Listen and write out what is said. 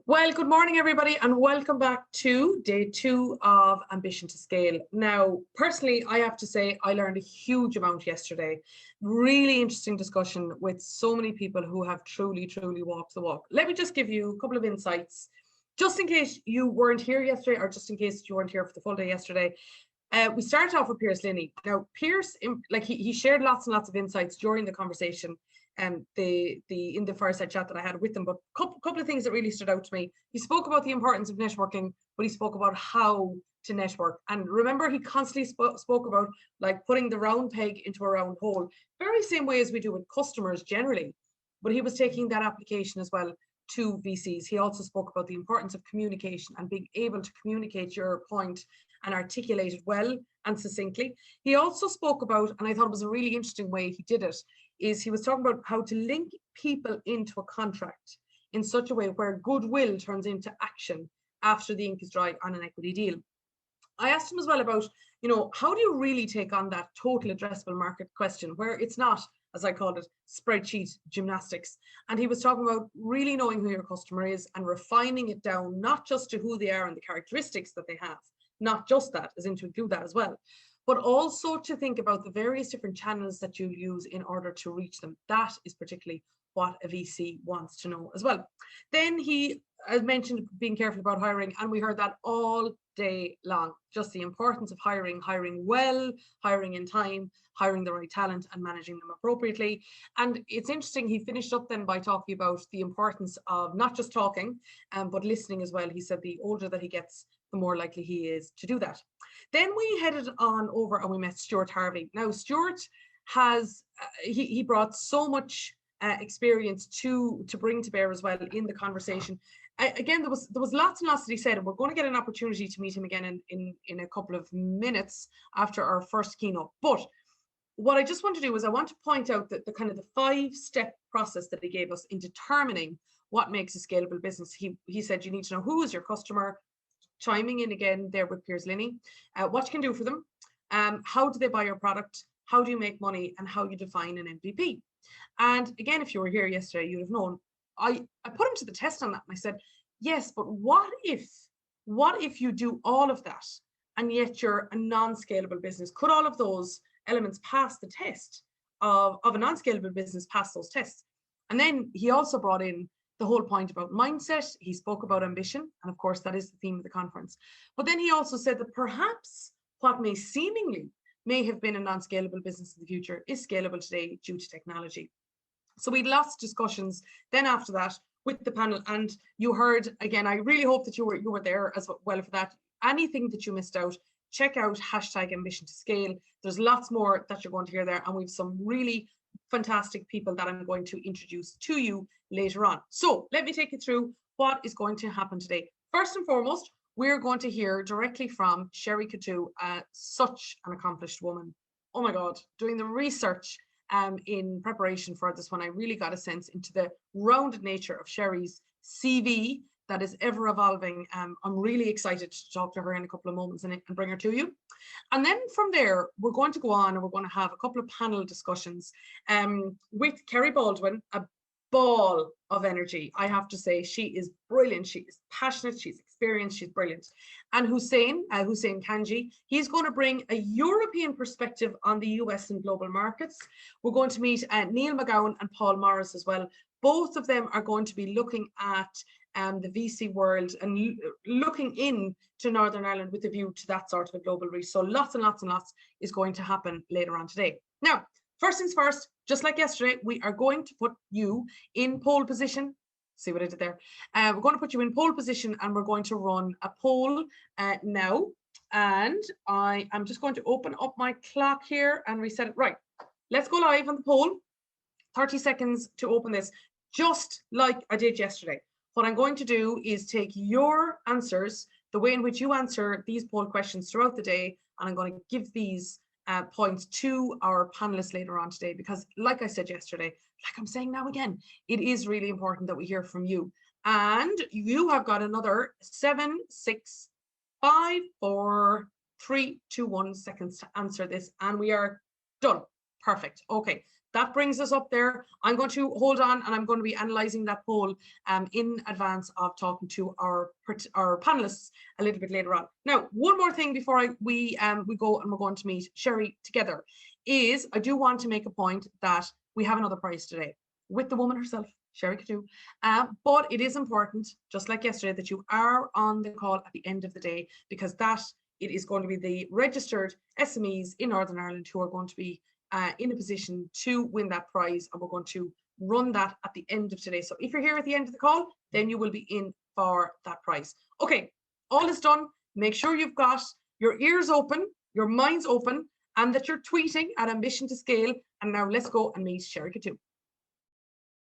Well, good morning, everybody, and welcome back to day 2 of Ambition to Scale. Now, personally, I have to say I learned a huge amount yesterday. Really interesting discussion with so many people who have truly walked the walk. Let me just give you a couple of insights, just in case you weren't here yesterday, or just in case you weren't here for the full day yesterday. We started off with Piers Linney. Now, Piers, he shared lots and lots of insights during the conversation in the fireside chat that I had with him. But couple of things that really stood out to me. He spoke about the importance of networking, but he spoke about how to network. And remember, he constantly spoke about like putting the round peg into a round hole, very same way as we do with customers generally. But he was taking that application as well to VCs. He also spoke about the importance of communication and being able to communicate your point and articulate it well and succinctly. He also spoke about, and I thought it was a really interesting way he did it, is he was talking about how to link people into a contract in such a way where goodwill turns into action after the ink is dry on an equity deal. I asked him as well about, how do you really take on that total addressable market question where it's not, as I called it, spreadsheet gymnastics. And he was talking about really knowing who your customer is and refining it down, not just to who they are and the characteristics that they have, not just that, as in to include that as well, but also to think about the various different channels that you use in order to reach them. That is particularly what a VC wants to know as well. Then he mentioned being careful about hiring, and we heard that all day long, just the importance of hiring well, hiring in time, hiring the right talent and managing them appropriately. And it's interesting, he finished up then by talking about the importance of not just talking, but listening as well. He said the older that he gets, the more likely he is to do that. Then we headed on over and we met Stuart Harvey. Now, Stuart has, he brought so much experience to bring to bear as well in the conversation. Again, there was lots and lots that he said, and we're going to get an opportunity to meet him again in a couple of minutes after our first keynote. But what I just want to do is I want to point out that the kind of the 5-step process that he gave us in determining what makes a scalable business. He said you need to know who is your customer, chiming in again there with Piers Linney, what you can do for them, how do they buy your product, how do you make money, and how you define an MVP. And again, if you were here yesterday, you'd have known I put him to the test on that, and I said, yes, but what if you do all of that and yet you're a non-scalable business? Could all of those elements pass the test of a non-scalable business, pass those tests? And then he also brought in the whole point about mindset. He spoke about ambition, and of course that is the theme of the conference. But then he also said that perhaps what may have been a non-scalable business in the future is scalable today due to technology. So we had lots of discussions then after that with the panel, and you heard, again, I really hope that you were there as well for that. Anything that you missed out, check out #Ambition to Scale. There's lots more that you're going to hear there, and we've some really fantastic people that I'm going to introduce to you later on. So let me take you through what is going to happen today. First and foremost, we're going to hear directly from Sherry Coutu, such an accomplished woman. Oh my God, doing the research in preparation for this one, I really got a sense into the rounded nature of Sherry's CV that is ever evolving. I'm really excited to talk to her in a couple of moments and bring her to you. And then from there, we're going to go on and we're going to have a couple of panel discussions with Kerry Baldwin, a ball of energy. I have to say, she is brilliant. She is passionate. She's experienced. She's brilliant. And Hussein Kanji, he's going to bring a European perspective on the US and global markets. We're going to meet Neil McGowan and Paul Morris as well. Both of them are going to be looking at the VC world and looking into Northern Ireland with a view to that sort of a global reach. So lots and lots and lots is going to happen later on today. Now, first things first, just like yesterday, we are going to put you in pole position. See what I did there? We're going to put you in pole position and we're going to run a poll now. And I am just going to open up my clock here and reset it. Right, let's go live on the poll. 30 seconds to open this, just like I did yesterday. What I'm going to do is take your answers, the way in which you answer these poll questions throughout the day, and I'm going to give these points to our panelists later on today, because like I said yesterday, like I'm saying now again, it is really important that we hear from you. And you have got another 7, 6, 5, 4, 3, 2, 1 seconds to answer this, and we are done. Perfect. Okay. That brings us up there. I'm going to hold on and I'm going to be analysing that poll in advance of talking to our panelists a little bit later on. Now, one more thing before we go and we're going to meet Sherry together is I do want to make a point that we have another prize today with the woman herself, Sherry Catu. But it is important, just like yesterday, that you are on the call at the end of the day, because it is going to be the registered SMEs in Northern Ireland who are going to be in a position to win that prize, and we're going to run that at the end of today. So if you're here at the end of the call, then you will be in for that prize. Okay, all is done. Make sure you've got your ears open, your minds open, and that you're tweeting at Ambition to Scale. And now let's go and meet Sherry Catu.